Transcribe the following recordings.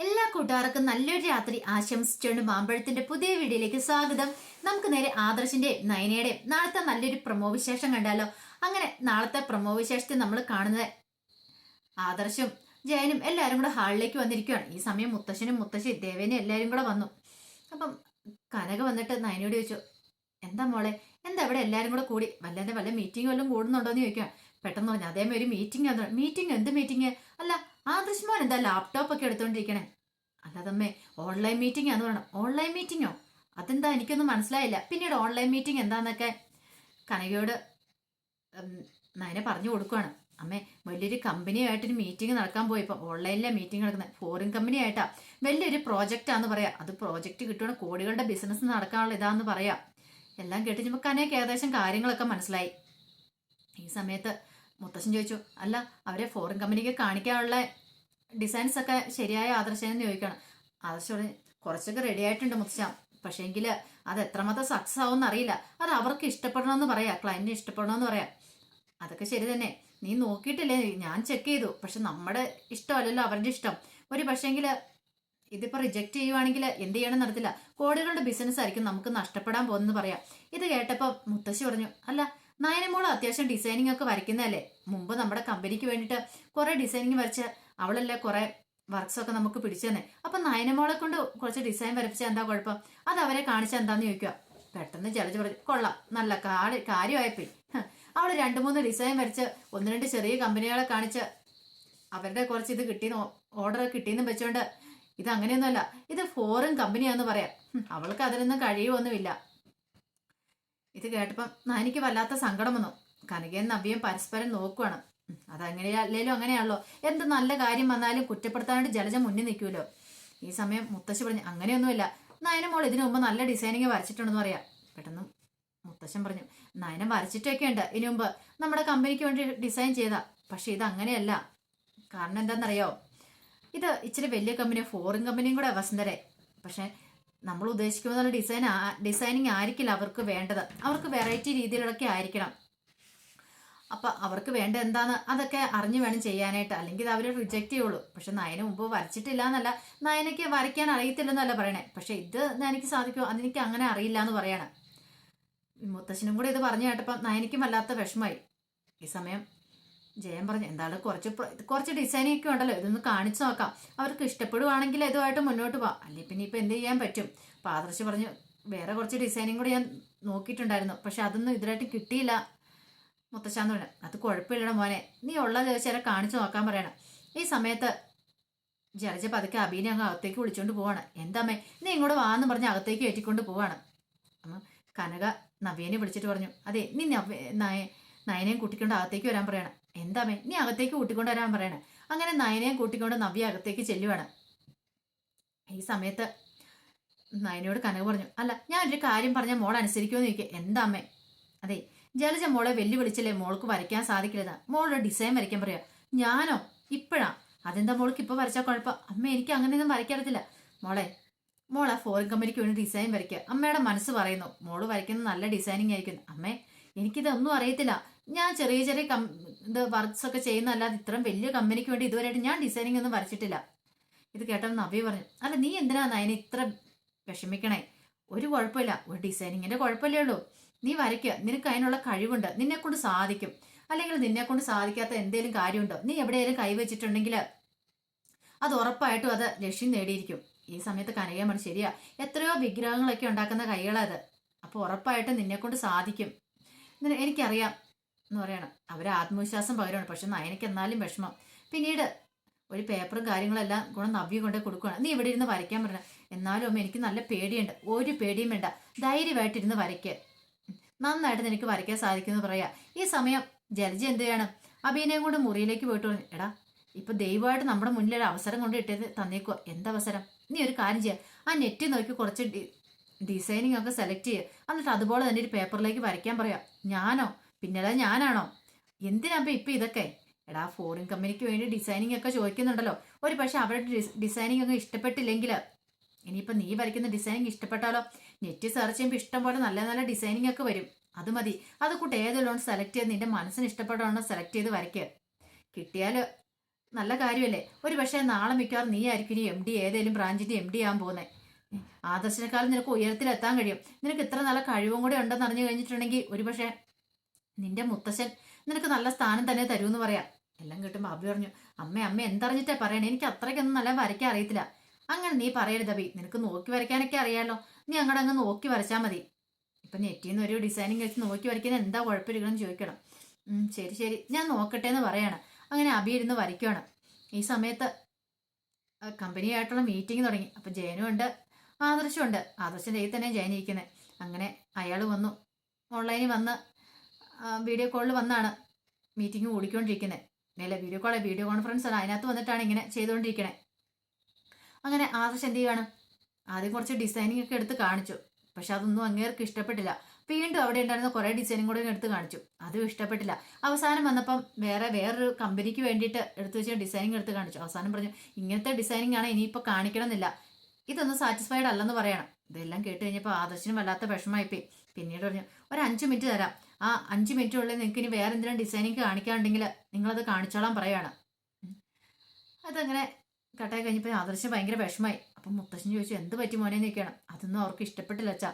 എല്ലാ കൂട്ടുകാർക്കും നല്ലൊരു രാത്രി ആശംസിച്ചുകൊണ്ട് മാമ്പഴത്തിന്റെ പുതിയ വീഡിയോയിലേക്ക് സ്വാഗതം. നമുക്ക് നേരെ ആദർശിന്റെ നയനയുടെ നാളത്തെ നല്ലൊരു പ്രൊമോ വിശേഷം കണ്ടാലോ. അങ്ങനെ നാളത്തെ പ്രൊമോ വിശേഷത്തിൽ നമ്മൾ കാണുന്നത് ആദർശും ജയനും എല്ലാവരും കൂടെ ഹാളിലേക്ക് വന്നിരിക്കുകയാണ്. ഈ സമയം മുത്തശ്ശനും മുത്തശ്ശി ദേവേനും എല്ലാവരും കൂടെ വന്നു. അപ്പം കനക വന്നിട്ട് നയനയോട് ചോദിച്ചു, എന്താ മോളെ, എന്താ ഇവിടെ എല്ലാവരും കൂടെ കൂടി വല്ല മീറ്റിംഗ് വല്ലതും കൂടുന്നുണ്ടോ എന്ന് ചോദിക്കാം. പെട്ടെന്ന് പറഞ്ഞു, അതേമാതിരി ഒരു മീറ്റിംഗ് ആണ്. മീറ്റിംഗ്? എന്ത് മീറ്റിംഗ്? അല്ല, ആദർശ് എന്താ ലാപ്ടോപ്പ് ഒക്കെ എടുത്തോണ്ടിരിക്കണേ? അല്ലാതമ്മേ, ഓൺലൈൻ മീറ്റിംഗ് ആന്ന് പറയണം. ഓൺലൈൻ മീറ്റിങ്ങോ? അതെന്താ, എനിക്കൊന്നും മനസ്സിലായില്ല. പിന്നീട് ഓൺലൈൻ മീറ്റിംഗ് എന്താന്നൊക്കെ കനകയോട് നയനെ പറഞ്ഞു കൊടുക്കുവാണ്. അമ്മേ, വലിയൊരു കമ്പനിയായിട്ടൊരു മീറ്റിംഗ് നടക്കാൻ പോയപ്പോൾ ഓൺലൈനിലെ മീറ്റിംഗ് നടക്കുന്നത് ഫോറിൻ കമ്പനി ആയിട്ടാ. വലിയൊരു പ്രോജക്റ്റാന്ന് പറയാം. അത് പ്രോജക്റ്റ് കിട്ടുന്ന കോടികളുടെ ബിസിനസ് നടക്കാനുള്ള ഇതാന്ന് പറയാം. എല്ലാം കേട്ട് കഴിയുമ്പോൾ കനയ്ക്ക് ഏകദേശം കാര്യങ്ങളൊക്കെ മനസ്സിലായി. ഈ സമയത്ത് മുത്തശ്ശൻ ചോദിച്ചു, അല്ല, അവരെ ഫോറിൻ കമ്പനിക്ക് കാണിക്കാനുള്ള ഡിസൈൻസ് ഒക്കെ ശരിയായ ആദർശനെന്ന് ചോദിക്കണം. ആദർശം കുറച്ചൊക്കെ റെഡി ആയിട്ടുണ്ട് മുത്തശ്ശ, പക്ഷേങ്കിൽ അത് എത്രമാത്രം സക്സസ് ആവുമെന്ന് അറിയില്ല. അത് അവർക്ക് ഇഷ്ടപ്പെടണമെന്ന് പറയാം, ക്ലയന്റിന് ഇഷ്ടപ്പെടണമെന്ന് പറയാം. അതൊക്കെ ശരി തന്നെ, നീ നോക്കിയിട്ടില്ലേ? ഞാൻ ചെക്ക് ചെയ്തു. പക്ഷെ നമ്മുടെ ഇഷ്ടമല്ലല്ലോ അവരുടെ ഇഷ്ടം. ഒരു പക്ഷേങ്കിൽ ഇതിപ്പോ റിജക്ട് ചെയ്യുവാണെങ്കിൽ എന്ത് ചെയ്യണം നടത്തില്ല. കോടികളുടെ ബിസിനസ് ആയിരിക്കും നമുക്ക് നഷ്ടപ്പെടാൻ പോകുന്നെന്ന് പറയാം. ഇത് കേട്ടപ്പോൾ മുത്തശ്ശി പറഞ്ഞു, അല്ല, നയനമോള് അത്യാവശ്യം ഡിസൈനിങ് ഒക്കെ വരയ്ക്കുന്നതല്ലേ? മുമ്പ് നമ്മുടെ കമ്പനിക്ക് വേണ്ടിയിട്ട് കുറെ ഡിസൈനിങ് വരച്ച് അവളല്ലേ കുറെ വർക്ക്സ് ഒക്കെ നമുക്ക് പിടിച്ചു തന്നെ. അപ്പൊ നയനമോളെ കൊണ്ട് കുറച്ച് ഡിസൈൻ വരപ്പിച്ചാൽ എന്താ കുഴപ്പം? അത് അവരെ കാണിച്ചാൽ എന്താന്ന് ചോദിക്കുക. പെട്ടെന്ന് ജലജ പറഞ്ഞു, കൊള്ളാം, നല്ല കാര്യമായിപ്പോയി. അവള് 2-3 ഡിസൈൻ വരച്ച് 1-2 ചെറിയ കമ്പനികളെ കാണിച്ച് അവരുടെ കുറച്ച് ഇത് കിട്ടിയെന്ന് ഓർഡർ കിട്ടിയെന്ന് വെച്ചോണ്ട് ഇത് അങ്ങനെയൊന്നുമല്ല, ഇത് ഫോറിൻ കമ്പനിയാന്ന് പറയാം. അവൾക്ക് അതിനൊന്നും കഴിയുമൊന്നുമില്ല. ഇത് കേട്ടപ്പം എനിക്ക് വല്ലാത്ത സങ്കടം വന്നു. കനകയും നവ്യയും പരസ്പരം നോക്കുവാണ്. അതങ്ങനെയല്ലേലും അങ്ങനെയാണല്ലോ, എന്ത് നല്ല കാര്യം വന്നാലും കുറ്റപ്പെടുത്താണ്ട് ജലജ മുന്നിൽ നിൽക്കുമല്ലോ. ഈ സമയം മുത്തശ്ശി പറഞ്ഞു, അങ്ങനെയൊന്നുമില്ല, നയനമോൾ ഇതിനു മുമ്പ് നല്ല ഡിസൈനിങ് വരച്ചിട്ടുണ്ടെന്ന് പറയാം. പെട്ടെന്ന് മുത്തശ്ശൻ പറഞ്ഞു, നയനം വരച്ചിട്ടൊക്കെ ഉണ്ട് ഇതിനു മുമ്പ്, നമ്മുടെ കമ്പനിക്ക് വേണ്ടി ഡിസൈൻ ചെയ്താ. പക്ഷെ ഇത് അങ്ങനെയല്ല. കാരണം എന്താണെന്നറിയോ, ഇത് ഇച്ചിരി വലിയ കമ്പനി, ഫോറിൻ കമ്പനിയും കൂടെ വസന്തരെ. പക്ഷെ നമ്മൾ ഉദ്ദേശിക്കുന്ന ഡിസൈനിങ് ആയിരിക്കില്ല അവർക്ക് വേണ്ടത്. അവർക്ക് വെറൈറ്റി രീതിയിലൊക്കെ ആയിരിക്കണം. അപ്പൊ അവർക്ക് വേണ്ട എന്താന്ന് അതൊക്കെ അറിഞ്ഞു വേണം ചെയ്യാനായിട്ട്, അല്ലെങ്കിൽ അവർ റിജക്റ്റ് ചെയ്യുള്ളൂ. പക്ഷെ നയന മുമ്പ് വരച്ചിട്ടില്ല എന്നല്ല, നയനയ്ക്ക് വരയ്ക്കാൻ അറിയത്തില്ലെന്നല്ല പറയണേ. പക്ഷെ ഇത് എനിക്ക് സാധിക്കുമോ, അതെനിക്ക് അങ്ങനെ അറിയില്ല എന്ന് പറയാണ്. മുത്തശ്ശനും കൂടെ ഇത് പറഞ്ഞു കേട്ടപ്പം നയനയ്ക്കും വല്ലാത്ത വിഷമമായി. ഈ സമയം ജയൻ പറഞ്ഞു, എന്താണ് കുറച്ച് ഡിസൈനിങ് ഒക്കെ ഉണ്ടല്ലോ, ഇതൊന്ന് കാണിച്ചു നോക്കാം. അവർക്ക് ഇഷ്ടപ്പെടുവാണെങ്കിൽ ഇതുമായിട്ട് മുന്നോട്ട് പോവാം. അല്ലെങ്കിൽ പിന്നെ ഇപ്പൊ എന്ത് ചെയ്യാൻ പറ്റും? അപ്പൊ ആദർശ് പറഞ്ഞു, വേറെ കുറച്ച് ഡിസൈനിങ് കൂടെ ഞാൻ നോക്കിയിട്ടുണ്ടായിരുന്നു, പക്ഷെ അതൊന്നും ഇതിലായിട്ട് കിട്ടിയില്ല മുത്തശ്ശാന്ന് പറഞ്ഞു. അത് കുഴപ്പമില്ലട മോനെ, നീ ഉള്ളത് ചില കാണിച്ചു നോക്കാൻ പറയണം. ഈ സമയത്ത് ജലജ പതുക്കെ അബീനെ അങ്ങ് അകത്തേക്ക് വിളിച്ചോണ്ട് പോവാണ്. എന്താമ്മേ, നീ ഇങ്ങോട്ട് വാന്ന് പറഞ്ഞ് അകത്തേക്ക് കയറ്റിക്കൊണ്ട് പോവാണ്. അമ്മ കനക നവ്യനെ വിളിച്ചിട്ട് പറഞ്ഞു, അതെ, നീ നയനെയും കൂട്ടിക്കൊണ്ട് അകത്തേക്ക് വരാൻ പറയണം. എന്താമ്മേ, നീ അകത്തേക്ക് കൂട്ടിക്കൊണ്ട് വരാൻ പറയണം. അങ്ങനെ നയനെയും കൂട്ടിക്കൊണ്ട് നവ്യ അകത്തേക്ക് ചെല്ലുവാണ്. ഈ സമയത്ത് നയനയോട് കനക പറഞ്ഞു, അല്ല, ഞാൻ ഒരു കാര്യം പറഞ്ഞാൽ മോൾ അനുസരിക്കുമെന്ന് ചോദിക്കുക. എന്താ അമ്മേ? അതെ, ജലജ മോളെ വെല്ലുവിളിച്ചല്ലേ മോൾക്ക് വരയ്ക്കാൻ സാധിക്കില്ല, മോളുടെ ഡിസൈൻ വരയ്ക്കാൻ പറയാ. ഞാനോ? ഇപ്പോഴാ? അതെന്താ മോൾക്ക് ഇപ്പൊ വരച്ചാൽ കുഴപ്പം? അമ്മ, എനിക്ക് അങ്ങനെയൊന്നും വരയ്ക്കാറില്ല മോളെ ഫോറിൻ കമ്പനിക്ക് വേണ്ടി ഡിസൈൻ വരയ്ക്കുക. അമ്മയുടെ മനസ്സ് പറയുന്നു മോള് വരയ്ക്കുന്നത് നല്ല ഡിസൈനിങ് ആയിരിക്കും. അമ്മേ, എനിക്കിതൊന്നും അറിയത്തില്ല. ഞാൻ ചെറിയ ചെറിയ ഇത് വർക്ക്സ് ഒക്കെ ചെയ്യുന്നതല്ലാതെ ഇത്രയും വലിയ കമ്പനിക്ക് വേണ്ടി ഇതുവരെയായിട്ട് ഞാൻ ഡിസൈനിങ് ഒന്നും വരച്ചിട്ടില്ല. ഇത് കേട്ടപ്പോൾ നവ്യ പറഞ്ഞു, അല്ല, നീ എന്തിനാ നയനെ ഇത്ര വിഷമിക്കണേ? ഒരു കുഴപ്പമില്ല, ഒരു ഡിസൈനിങ്ങിന്റെ കുഴപ്പമില്ലേ ഉള്ളൂ. നീ വരയ്ക്കുക, നിനക്ക് അതിനുള്ള കഴിവുണ്ട്, നിന്നെ കൊണ്ട് സാധിക്കും. അല്ലെങ്കിൽ നിന്നെ കൊണ്ട് സാധിക്കാത്ത എന്തെങ്കിലും കാര്യമുണ്ടോ? നീ എവിടെയെങ്കിലും കൈവച്ചിട്ടുണ്ടെങ്കിൽ അത് ഉറപ്പായിട്ടും അത് ലക്ഷ്യം നേടിയിരിക്കും. ഈ സമയത്ത് കനകയമ്മ, ശരിയാ, എത്രയോ വിഗ്രഹങ്ങളൊക്കെ ഉണ്ടാക്കുന്ന കൈകളത്. അപ്പൊ ഉറപ്പായിട്ടും നിന്നെ കൊണ്ട് സാധിക്കും, എനിക്കറിയാം എന്ന് പറയണം. അവരെ ആത്മവിശ്വാസം പകരമാണ്. പക്ഷെ നയനയ്ക്ക് എന്നാലും വിഷമം. പിന്നീട് ഒരു പേപ്പറും കാര്യങ്ങളെല്ലാം കൂടെ നവ്യ കൊണ്ടേ കൊടുക്കുകയാണ്. നീ ഇവിടെ ഇരുന്ന് വരയ്ക്കാൻ പറഞ്ഞ. എന്നാലും അമ്മ, എനിക്ക് നല്ല പേടിയുണ്ട്. ഒരു പേടിയും വേണ്ട, ധൈര്യമായിട്ടിരുന്ന് വരയ്ക്കുക, നന്നായിട്ട് നിനക്ക് വരയ്ക്കാൻ സാധിക്കുമെന്ന് പറയാ. ഈ സമയം ജലജ എന്ത് ചെയ്യണം, അഭിനയം കൊണ്ട് മുറിയിലേക്ക് പോയിട്ട് പറഞ്ഞു, എടാ, ഇപ്പൊ ദൈവമായിട്ട് നമ്മുടെ മുന്നിൽ ഒരു അവസരം കൊണ്ട് ഇട്ടത് തന്നേക്കുക. എന്തവസരം? നീ ഒരു കാര്യം ചെയ്യുക, ആ നെറ്റ് നോക്കി കുറച്ച് ഡിസൈനിങ് ഒക്കെ സെലക്ട് ചെയ്യുക, എന്നിട്ട് അതുപോലെ തന്നെ ഒരു പേപ്പറിലേക്ക് വരയ്ക്കാൻ പറയാം. ഞാനോ? പിന്നല്ല ഞാനാണോ? എന്തിനാ ഇപ്പൊ ഇതൊക്കെ? എടാ, ഫോറിൻ കമ്പനിക്ക് വേണ്ടി ഡിസൈനിങ് ഒക്കെ ചോദിക്കുന്നുണ്ടല്ലോ. ഒരു പക്ഷെ അവരുടെ ഡിസൈനിങ് ഒക്കെ ഇഷ്ടപ്പെട്ടില്ലെങ്കിൽ ഇനിയിപ്പോ നീ വരയ്ക്കുന്ന ഡിസൈനിങ് ഇഷ്ടപ്പെട്ടാലോ? നെറ്റ് സെർച്ച് ചെയ്യുമ്പോൾ ഇഷ്ടം പോലെ നല്ല നല്ല ഡിസൈനിങ് ഒക്കെ വരും. അത് മതി, അത് കൂട്ട് ഏതെല്ലാം സെലക്ട് ചെയ്ത് നിന്റെ മനസ്സിന് ഇഷ്ടപ്പെടാണോ സെലക്ട് ചെയ്ത് വരയ്ക്കുക. കിട്ടിയാൽ നല്ല കാര്യമല്ലേ? ഒരു പക്ഷേ നാളെ മിക്കവാറും നീ ആയിരിക്കും ഇനി MD, ഏതെങ്കിലും ബ്രാഞ്ചിന്റെ MD ആകാൻ പോകുന്നത്. ആദർശിനെക്കാളും നിനക്ക് ഉയരത്തിലെത്താൻ കഴിയും. നിനക്ക് ഇത്ര നല്ല കഴിവും കൂടെ ഉണ്ടെന്ന് അറിഞ്ഞു കഴിഞ്ഞിട്ടുണ്ടെങ്കിൽ ഒരുപക്ഷെ നിന്റെ മുത്തശ്ശൻ നിനക്ക് നല്ല സ്ഥാനം തന്നെ തരൂന്ന് പറയാം. എല്ലാം കേട്ടുമ്പോൾ അഭി പറഞ്ഞു, അമ്മ എന്തറിഞ്ഞിട്ടാ പറയണേ? എനിക്ക് അത്രയ്ക്കൊന്നും നല്ല വരയ്ക്കാൻ അറിയത്തില്ല. അങ്ങനെ നീ പറയരുത് അഭി, നിനക്ക് നോക്കി വരയ്ക്കാനൊക്കെ അറിയാലോ. നീ അങ്ങോട്ട് അങ്ങ് നോക്കി വരച്ചാൽ മതി. ഇപ്പൊ നെറ്റിന്ന് ഒരു ഡിസൈനിങ് വെച്ച് നോക്കി വരയ്ക്കുന്നത് എന്താ കുഴപ്പമിരിക്കണം ചോദിക്കണം. ശരി ശരി, ഞാൻ നോക്കട്ടെ എന്ന് പറയാണ്. അങ്ങനെ അഭി ഇരുന്ന് വരയ്ക്കുവാണ്. ഈ സമയത്ത് കമ്പനിയായിട്ടുള്ള മീറ്റിംഗ് തുടങ്ങി. അപ്പൊ ജയനും ഉണ്ട്, ആദർശം ഉണ്ട്. ആദർശൻ്റെ കയ്യിൽ തന്നെ ജയൻ ഇരിക്കുന്നത്. അങ്ങനെ അയാൾ വന്നു, ഓൺലൈനിൽ വന്ന് വീഡിയോ കോളിൽ വന്നാണ് മീറ്റിംഗ് കൂടിക്കൊണ്ടിരിക്കുന്നത്. അല്ല, വീഡിയോ കോൺഫറൻസ് ആണ്. അതിനകത്ത് വന്നിട്ടാണ് ഇങ്ങനെ ചെയ്തുകൊണ്ടിരിക്കണേ. അങ്ങനെ ആദർശ് എന്ത് ചെയ്യുകയാണ്, ആദ്യം കുറച്ച് ഡിസൈനിങ് ഒക്കെ എടുത്ത് കാണിച്ചു. പക്ഷെ അതൊന്നും അങ്ങേർക്ക് ഇഷ്ടപ്പെട്ടില്ല. വീണ്ടും അവിടെ ഉണ്ടായിരുന്ന കുറേ ഡിസൈനും കൂടെ എടുത്ത് കാണിച്ചു, അതും ഇഷ്ടപ്പെട്ടില്ല. അവസാനം വന്നപ്പം വേറൊരു കമ്പനിക്ക് വേണ്ടിയിട്ട് എടുത്തു വെച്ച ഡിസൈനിങ് എടുത്ത് കാണിച്ചു. അവസാനം പറഞ്ഞു, ഇങ്ങനത്തെ ഡിസൈനിങ് ആണ് ഇനിയിപ്പോൾ കാണിക്കണമെന്നില്ല, ഇതൊന്നും സാറ്റിസ്ഫൈഡ് അല്ലെന്ന് പറയണം. ഇതെല്ലാം കേട്ട് കഴിഞ്ഞപ്പോൾ ആദർശിനും വല്ലാത്ത വിഷമമായിപ്പോയി. പിന്നീട് പറഞ്ഞു, ഒരു 5 മിനിറ്റ് തരാം, ആ 5 മിനിറ്റിനുള്ളിൽ നിങ്ങൾക്ക് ഇനി വേറെ എന്തെങ്കിലും ഡിസൈനിങ് കാണിക്കാനുണ്ടെങ്കിൽ നിങ്ങളത് കാണിച്ചോളാൻ പറയുകയാണ്. അതങ്ങനെ കട്ടായി കഴിഞ്ഞപ്പോൾ ആദർശം ഭയങ്കര വിഷമായി. അപ്പം മുത്തശ്ശൻ ചോദിച്ചു, എന്ത് പറ്റി മോനെ നിൽക്കണം? അതൊന്നും അവർക്ക് ഇഷ്ടപ്പെട്ടില്ല അച്ഛാ.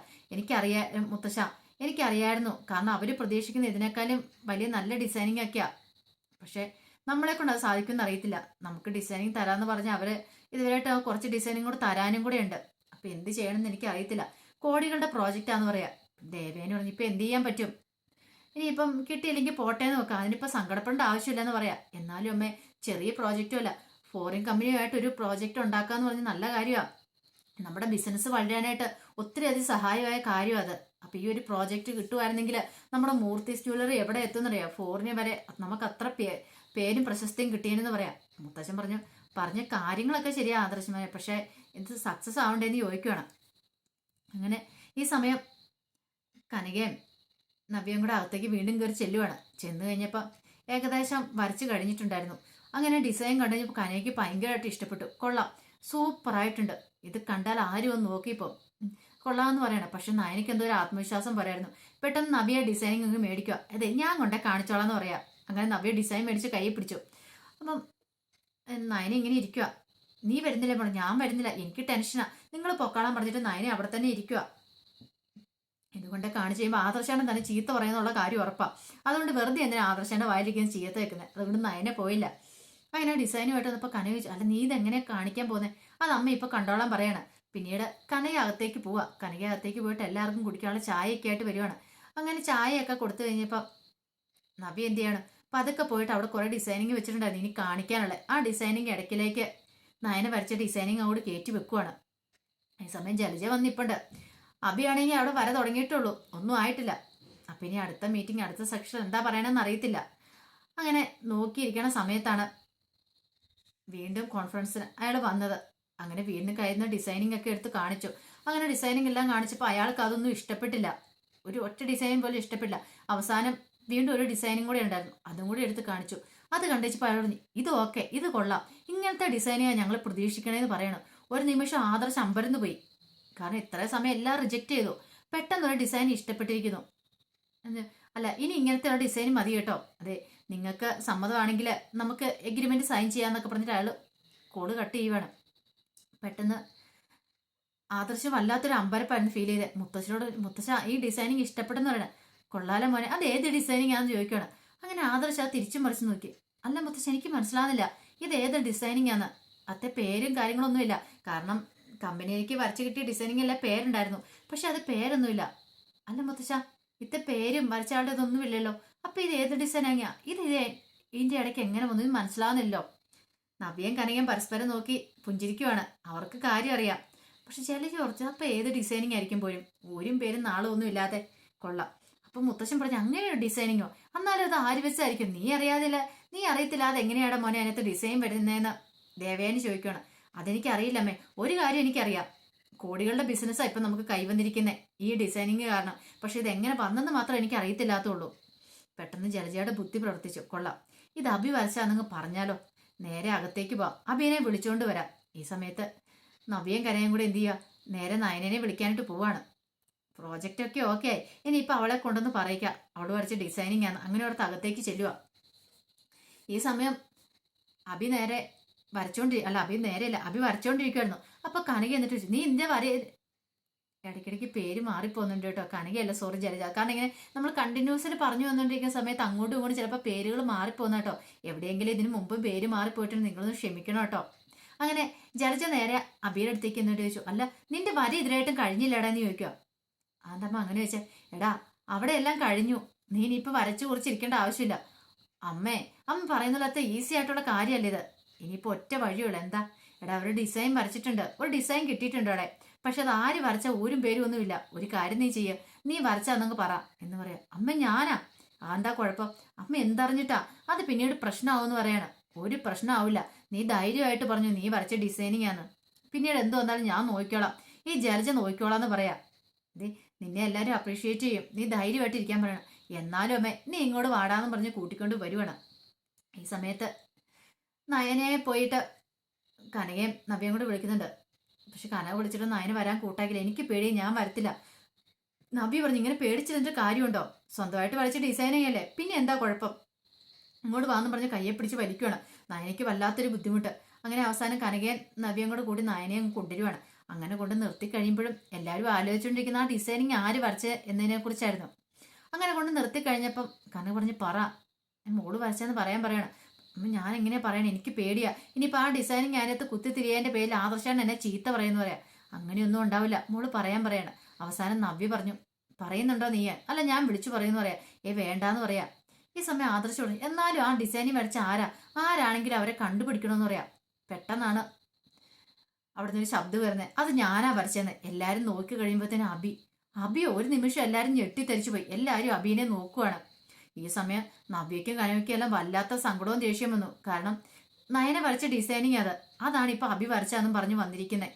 മുത്തശ്ശ എനിക്കറിയായിരുന്നു. കാരണം അവർ പ്രതീക്ഷിക്കുന്ന ഇതിനേക്കാളും വലിയ നല്ല ഡിസൈനിങ് ഒക്കെയാ. പക്ഷെ നമ്മളെ കൊണ്ട് അത് സാധിക്കുമെന്ന് അറിയത്തില്ല. നമുക്ക് ഡിസൈനിങ് തരാമെന്ന് പറഞ്ഞാൽ അവർ ഇതുവരെയായിട്ട് കുറച്ച് ഡിസൈനിങ് കൂടെ തരാനും കൂടെ ഉണ്ട്. അപ്പം എന്ത് ചെയ്യണമെന്ന് എനിക്ക് അറിയത്തില്ല. കോടികളുടെ പ്രോജക്റ്റാന്ന് പറയാം. ദേവേനെ പറഞ്ഞു, ഇപ്പം എന്ത് ചെയ്യാൻ പറ്റും? ഇനിയിപ്പം കിട്ടിയില്ലെങ്കിൽ പോട്ടേന്ന് നോക്കാം, അതിനിപ്പോൾ സങ്കടപ്പെടേണ്ട ആവശ്യമില്ലെന്ന് പറയാം. എന്നാലും അമ്മേ, ചെറിയ പ്രോജക്റ്റും അല്ല, ഫോറിൻ കമ്പനിയുമായിട്ട് ഒരു പ്രോജക്റ്റ് ഉണ്ടാക്കാന്ന് പറഞ്ഞ് നല്ല കാര്യമാണ്. നമ്മുടെ ബിസിനസ് വളരാനായിട്ട് ഒത്തിരി അധികം സഹായമായ കാര്യം അത്. അപ്പം ഈ ഒരു പ്രോജക്റ്റ് കിട്ടുമായിരുന്നെങ്കിൽ നമ്മുടെ മൂർത്തീസ് ജ്വല്ലറി എവിടെ എത്തുന്നറിയാം, ഫോറിന് വരെ നമുക്ക് അത്ര പേരും പ്രശസ്തിയും കിട്ടിയെന്ന് പറയാം. മുത്തശ്ശൻ പറഞ്ഞ കാര്യങ്ങളൊക്കെ ശരിയാ ആദർശമായ, പക്ഷേ ഇത് സക്സസ് ആവണ്ടേന്ന് ചോദിക്കുകയാണ്. അങ്ങനെ ഈ സമയം കനകയും നവ്യയും കൂടെ അകത്തേക്ക് വീണ്ടും കയറി ചെല്ലുവാണ്. ചെന്ന് കഴിഞ്ഞപ്പോൾ ഏകദേശം വരച്ച് കഴിഞ്ഞിട്ടുണ്ടായിരുന്നു. അങ്ങനെ ഡിസൈൻ കണ്ടു കഴിഞ്ഞപ്പോൾ കനയ്ക്ക് ഭയങ്കരമായിട്ട് ഇഷ്ടപ്പെട്ടു. കൊള്ളാം, സൂപ്പറായിട്ടുണ്ട്, ഇത് കണ്ടാൽ ആരും ഒന്ന് നോക്കിയപ്പോൾ കൊള്ളാമെന്ന് പറയണം. പക്ഷെ നയനയ്ക്ക് എന്തോ ഒരു ആത്മവിശ്വാസം പറയായിരുന്നു. പെട്ടെന്ന് നവ്യ ഡിസൈനിങ് അങ്ങ് മേടിക്കുക, അതെ ഞാൻ കൊണ്ടേ കാണിച്ചോളാം എന്ന് പറയാം. അങ്ങനെ നവ്യ ഡിസൈൻ മേടിച്ച് കൈ പിടിച്ചു. അപ്പം നയന ഇങ്ങനെ ഇരിക്കുക. നീ വരുന്നില്ല പറഞ്ഞു, ഞാൻ വരുന്നില്ല, എനിക്ക് ടെൻഷനാ, നിങ്ങൾ പൊക്കാളാൻ പറഞ്ഞിട്ട് നയനെ അവിടെ തന്നെ ഇരിക്കുക. ഇതുകൊണ്ട് കാണിച്ച് കഴിയുമ്പോൾ ആദർശാണ് തന്നെ ചീത്ത പറയുന്നുള്ള കാര്യം ഉറപ്പാണ്. അതുകൊണ്ട് വെറുതെ എന്തിനാ ആദർശാൻ്റെ വായിലിരിക്കുന്ന ചീത്ത വെക്കുന്നത്. അതുകൊണ്ട് നയനെ പോയില്ല. അങ്ങനെ ഡിസൈനുമായിട്ട് വന്നപ്പോൾ കന ചോദിച്ചു, അല്ല നീ ഇതെങ്ങനെ കാണിക്കാൻ പോകുന്നത്? അത് അമ്മ ഇപ്പോൾ കണ്ടോളാൻ പറയാണ്. പിന്നീട് കനകകത്തേക്ക് പോവാ. കനകകത്തേക്ക് പോയിട്ട് എല്ലാവർക്കും കുടിക്കാനുള്ള ചായയൊക്കെ ആയിട്ട് വരുവാണ്. അങ്ങനെ ചായയൊക്കെ കൊടുത്തു കഴിഞ്ഞപ്പോൾ നവ്യ എന്ത് ചെയ്യാണ്, പതുക്കെ പോയിട്ട് അവിടെ കുറേ ഡിസൈനിങ് വെച്ചിട്ടുണ്ടായിരുന്നു ഇനി കാണിക്കാനുള്ള. ആ ഡിസൈനിങ് ഇടയ്ക്കിലേക്ക് നയന വരച്ച ഡിസൈനിങ് അങ്ങോട്ട് കയറ്റി വെക്കുവാണ്. ഈ സമയം ജലജ വന്നിപ്പുണ്ട്. അഭിയാണെങ്കിൽ അവിടെ വര തുടങ്ങിയിട്ടുള്ളൂ, ഒന്നും ആയിട്ടില്ല. അപ്പം ഇനി അടുത്ത മീറ്റിംഗ്, അടുത്ത സെക്ഷൻ എന്താ പറയണമെന്ന് അറിയത്തില്ല. അങ്ങനെ നോക്കിയിരിക്കണ സമയത്താണ് വീണ്ടും കോൺഫറൻസിന് അയാൾ വന്നത്. അങ്ങനെ വീണ്ടും കഴിയുന്ന ഡിസൈനിങ് ഒക്കെ എടുത്ത് കാണിച്ചു. അങ്ങനെ ഡിസൈനിങ് എല്ലാം കാണിച്ചപ്പോൾ അയാൾക്ക് അതൊന്നും ഇഷ്ടപ്പെട്ടില്ല. ഒരു ഒറ്റ ഡിസൈൻ പോലും ഇഷ്ടപ്പെട്ടില്ല. അവസാനം വീണ്ടും ഒരു ഡിസൈനും കൂടെ ഉണ്ടായിരുന്നു, അതും കൂടി എടുത്ത് കാണിച്ചു. അത് കണ്ടിച്ചപ്പോൾ അയാൾ പറഞ്ഞു, ഇത് ഓക്കെ, ഇത് കൊള്ളാം, ഇങ്ങനത്തെ ഡിസൈനാണ് ഞങ്ങൾ പ്രതീക്ഷിക്കണേന്ന് പറയണം. ഒരു നിമിഷം ആദർശം അമ്പരന്ന് പോയി. കാരണം ഇത്രയും സമയം എല്ലാം റിജക്റ്റ് ചെയ്തു. പെട്ടെന്നൊരു ഡിസൈൻ ഇഷ്ടപ്പെട്ടിരിക്കുന്നു. അല്ല, ഇനി ഇങ്ങനത്തെ ഒരു ഡിസൈൻ മതി കേട്ടോ, അതെ നിങ്ങൾക്ക് സമ്മതമാണെങ്കിൽ നമുക്ക് എഗ്രിമെന്റ് സൈൻ ചെയ്യാന്നൊക്കെ പറഞ്ഞിട്ട് അയാൾ കോള് കട്ട് ചെയ്യുവാണ്. പെട്ടെന്ന് ആദർശം വല്ലാത്തൊരു അമ്പരപ്പായിരുന്നു ഫീൽ ചെയ്തത്. മുത്തശ്ശ ഈ ഡിസൈനിങ് ഇഷ്ടപ്പെടുന്ന പറയണ. കൊള്ളാലോ മോനെ, അത് ഏത് ഡിസൈനിങ് ആണെന്ന് ചോദിക്കുകയാണ്. അങ്ങനെ ആദർശ തിരിച്ചു മറിച്ച് നോക്കി. അല്ല മുത്തശ്ശ, എനിക്ക് മനസ്സിലാവുന്നില്ല, ഇത് ഏത് ഡിസൈനിങ് ആണ്? അത്തെ പേരും കാര്യങ്ങളൊന്നുമില്ല. കാരണം കമ്പനിയിലേക്ക് വരച്ചു കിട്ടിയ ഡിസൈനിങ് എല്ലാം പേരുണ്ടായിരുന്നു, പക്ഷെ അത് പേരൊന്നുമില്ല. അല്ല മുത്തശ്ശ, ഇത്തെ പേരും വരച്ചാളുടെ ഇതൊന്നുമില്ലല്ലോ, അപ്പൊ ഇത് ഏത് ഡിസൈനാ? ഇതിന്റെ ഇടയ്ക്ക് എങ്ങനെ വന്നു മനസ്സിലാവുന്നില്ലല്ലോ. നവ്യയും കനകയും പരസ്പരം നോക്കി പുഞ്ചിരിക്കുവാണ്. അവർക്ക് കാര്യം അറിയാം. പക്ഷെ ജലജ ഓർത്ത്, അപ്പൊ ഏത് ഡിസൈനിങ് ആയിരിക്കും പോലും, ഊരും പേരും നാളും ഒന്നും ഇല്ലാതെ. കൊള്ളാം. അപ്പൊ മുത്തശ്ശൻ പറഞ്ഞു, അങ്ങനെ ഒരു ഡിസൈനിങ്ങോ? എന്നാലും അത് ആര് വെച്ചായിരിക്കും? നീ അറിയത്തില്ല അത് എങ്ങനെയാണ് മോനെ അതിനകത്ത് ഡിസൈൻ വരുന്നതെന്ന് ദേവേനെ ചോദിക്കുകയാണ്. അതെനിക്ക് അറിയില്ലമ്മേ. ഒരു കാര്യം എനിക്കറിയാം, കോടികളുടെ ബിസിനസ്സാണ് ഇപ്പം നമുക്ക് കൈവന്നിരിക്കുന്നത് ഈ ഡിസൈനിങ് കാരണം. പക്ഷെ ഇത് എങ്ങനെ വന്നെന്ന് മാത്രം എനിക്ക് അറിയത്തില്ലാത്തുള്ളൂ. പെട്ടെന്ന് ജലജയുടെ ബുദ്ധി പ്രവർത്തിച്ചു. കൊള്ളാം, ഇത് അഭി വരച്ചാന്നങ്ങ് പറഞ്ഞാലോ? നേരെ അകത്തേക്ക് പോവാം, അഭിനെ വിളിച്ചോണ്ട് വരാം. ഈ സമയത്ത് നവ്യയും കനയും കൂടെ എന്ത് ചെയ്യുക, നേരെ നയനനെ വിളിക്കാനായിട്ട് പോവാണ്. പ്രോജക്റ്റ് ഒക്കെ ഓക്കെ ആയി, ഇനിയിപ്പോൾ അവളെ കൊണ്ടൊന്ന് പറയിക്കാം, അവൾ വരച്ച ഡിസൈനിങ് ആണ്. അങ്ങനെ ഓർത്ത് അകത്തേക്ക് ചെല്ലുക. ഈ സമയം അഭി നേരെ അഭി നേരെയല്ല, അഭി വരച്ചോണ്ടിരിക്കുവായിരുന്നു. അപ്പൊ കനക എന്നിട്ട് ചോദിച്ചു, നീ എന്താ ഇടയ്ക്കിടയ്ക്ക് പേര് മാറിപ്പോകുന്നുണ്ട് കേട്ടോ. കനകയല്ല, സോറി ജലജ. കാരണം ഇങ്ങനെ നമ്മൾ കണ്ടിന്യൂസിൽ പറഞ്ഞു വന്നുകൊണ്ടിരിക്കുന്ന സമയത്ത് അങ്ങോട്ടും ഇങ്ങോട്ടും ചിലപ്പോൾ പേരുകൾ മാറിപ്പോകുന്ന കേട്ടോ. എവിടെയെങ്കിലും ഇതിന് മുമ്പ് പേര് മാറിപ്പോയിട്ടുണ്ട്, നിങ്ങളൊന്ന് ക്ഷമിക്കണം കേട്ടോ. അങ്ങനെ ജലജ നേരെ അബിയുടെ അടുത്തേക്ക് എന്നിട്ട് ചോദിച്ചു, അല്ല നിന്റെ വര ഇതിനായിട്ടും കഴിഞ്ഞില്ലടാ എന്ന് ചോദിക്കുക. അതമ്മ അങ്ങനെ വെച്ചാ, എടാ അവിടെ എല്ലാം കഴിഞ്ഞു, നീ ഇനിയിപ്പോൾ വരച്ചു കുറിച്ചിരിക്കേണ്ട ആവശ്യമില്ല. അമ്മ പറയുന്നതിലത്തെ ഈസി ആയിട്ടുള്ള കാര്യമല്ല ഇത്. ഇനിയിപ്പോൾ ഒറ്റ വഴിയുള്ളൂ. എന്താ? എടാ അവർ ഡിസൈൻ വരച്ചിട്ടുണ്ട്, ഒരു ഡിസൈൻ കിട്ടിയിട്ടുണ്ട് അവിടെ. പക്ഷെ അത് ആര് വരച്ച ഊരും പേരും ഒന്നുമില്ല. ഒരു കാര്യം നീ ചെയ്യ, നീ വരച്ചാന്നങ്ങ് പറ എന്ന് പറയാ. അമ്മ ഞാനാ? എന്താ കുഴപ്പം? അമ്മ എന്തറിഞ്ഞിട്ടാ? അത് പിന്നീട് പ്രശ്നമാവെന്ന് പറയാണ്. ഒരു പ്രശ്നമാവില്ല, നീ ധൈര്യമായിട്ട് പറഞ്ഞു നീ വരച്ച ഡിസൈനിങ് ആണ്. പിന്നീട് എന്ത് വന്നാലും ഞാൻ നോക്കിക്കോളാം, ഈ ജലജ നോക്കിക്കോളാന്ന് പറയാ. നിന്നെ എല്ലാവരും അപ്രീഷിയേറ്റ് ചെയ്യും, നീ ധൈര്യമായിട്ട് ഇരിക്കാൻ പറയണം. എന്നാലും അമ്മേ നീ ഇങ്ങോട്ട് വാടാന്ന് പറഞ്ഞ് കൂട്ടിക്കൊണ്ട് വരുവാണ്. ഈ സമയത്ത് നയനയെ പോയിട്ട് കനകയും നവ്യയും കൂടെ വിളിക്കുന്നുണ്ട്. പക്ഷെ കനക വിളിച്ചിട്ട് നയന വരാൻ കൂട്ടാക്കില്ല. എനിക്ക് പേടി, ഞാൻ വരത്തില്ല. നവ്യ പറഞ്ഞു, ഇങ്ങനെ പേടിച്ചതിന്റെ കാര്യമുണ്ടോ? സ്വന്തമായിട്ട് വരച്ച ഡിസൈനിങ് അല്ലേ, പിന്നെ എന്താ കുഴപ്പം? ഇങ്ങോട്ട് വാന്ന് പറഞ്ഞ് കയ്യെ പിടിച്ച് വലിക്കുവാണ്. നയനയ്ക്ക് വല്ലാത്തൊരു ബുദ്ധിമുട്ട്. അങ്ങനെ അവസാനം കനകയും നവ്യയും കൂടെ കൂടി നയനയും കൊണ്ടുവരുവാണ്. അങ്ങനെ കൊണ്ട് നിർത്തി കഴിയുമ്പോഴും എല്ലാവരും ആലോചിച്ചുകൊണ്ടിരിക്കുന്ന ആ ഡിസൈനിങ് ആര് വരച്ച് എന്നതിനെ കുറിച്ചായിരുന്നു. അങ്ങനെ കൊണ്ട് നിർത്തി കഴിഞ്ഞപ്പം കനക പറഞ്ഞ്, പറ മോള് വരച്ചെന്ന് പറയാണ്. ഞാൻ എങ്ങനെയാ പറയണേ, എനിക്ക് പേടിയാ. ഇനിയിപ്പോൾ ആ ഡിസൈനിങ് അതിനകത്ത് കുത്തിത്തിരിയതിന്റെ പേരിൽ ആദർശാണ് എന്നെ ചീത്ത പറയുന്നു പറയാം. അങ്ങനെയൊന്നും ഉണ്ടാവില്ല, മോള് പറയാണ്. അവസാനം നവ്യ പറഞ്ഞു, പറയുന്നുണ്ടോ നീ? അല്ല ഞാൻ വിളിച്ചു പറയുന്നു പറയാം. വേണ്ടാന്ന് പറയാ. ഈ സമയം ആദർശം പറഞ്ഞു, എന്നാലും ആ ഡിസൈനിങ് വരച്ച ആരാണെങ്കിലും അവരെ കണ്ടുപിടിക്കണമെന്ന് പറയാം. പെട്ടെന്നാണ് അവിടുന്ന് ഒരു ശബ്ദം വരുന്നത്. അത് ഞാനാ വരച്ചെന്ന്. എല്ലാരും നോക്കി കഴിയുമ്പോഴത്തേനും അബി ഒരു നിമിഷം എല്ലാരും ഞെട്ടിത്തെറിച്ചു പോയി. എല്ലാരും അബീനെ നോക്കുവാണ്. ഈ സമയം നവ്യയ്ക്കും കനവയ്ക്കും എല്ലാം വല്ലാത്ത സങ്കടവും ദേഷ്യം വന്നു. കാരണം നയന വരച്ച ഡിസൈനിങ് അതാണ് ഇപ്പൊ അബി വരച്ചാന്നും പറഞ്ഞു വന്നിരിക്കുന്നത്.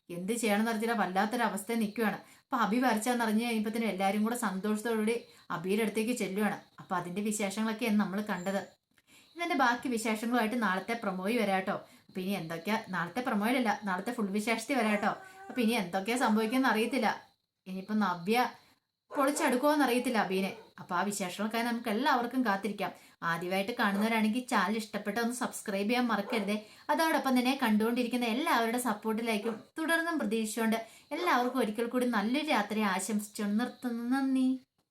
എന്ത് ചെയ്യണമെന്ന് അറിഞ്ഞില്ല, വല്ലാത്തൊരവസ്ഥ നിൽക്കുകയാണ്. അപ്പൊ അബി വരച്ചാന്ന് അറിഞ്ഞു കഴിഞ്ഞപ്പോഴത്തേനും എല്ലാവരും കൂടെ സന്തോഷത്തോടുകൂടി അബിയുടെ അടുത്തേക്ക് ചെല്ലുവാണ്. അപ്പൊ അതിന്റെ വിശേഷങ്ങളൊക്കെയാണ് നമ്മൾ കണ്ടത്. ഇതിന്റെ ബാക്കി വിശേഷങ്ങളുമായിട്ട് നാളത്തെ പ്രൊമോയിൽ വരാട്ടോ. അപ്പൊ ഇനി എന്തൊക്കെയാ, നാളത്തെ പ്രൊമോയിലല്ല, നാളത്തെ ഫുൾ വിശേഷത്തിൽ വരാട്ടോ. അപ്പൊ ഇനി എന്തൊക്കെയാ സംഭവിക്കുമെന്ന് അറിയത്തില്ല. ഇനിയിപ്പോ നവ്യ പൊളിച്ചെടുക്കുമോന്ന് അറിയത്തില്ല അബീനെ. അപ്പൊ ആ വിശേഷങ്ങൾക്കായി നമുക്ക് എല്ലാവർക്കും കാത്തിരിക്കാം. ആദ്യമായിട്ട് കാണുന്നവരാണെങ്കിൽ ചാനൽ ഇഷ്ടപ്പെട്ട ഒന്ന് സബ്സ്ക്രൈബ് ചെയ്യാൻ മറക്കരുതേ. അതോടൊപ്പം തന്നെ കണ്ടുകൊണ്ടിരിക്കുന്ന എല്ലാവരുടെ സപ്പോർട്ടിലേക്കും തുടർന്നും പ്രതീക്ഷിച്ചുകൊണ്ട് എല്ലാവർക്കും ഒരിക്കൽ കൂടി നല്ലൊരു രാത്രി ആശംസിച്ചുകൊണ്ട് നിർത്തുന്നു. നന്ദി.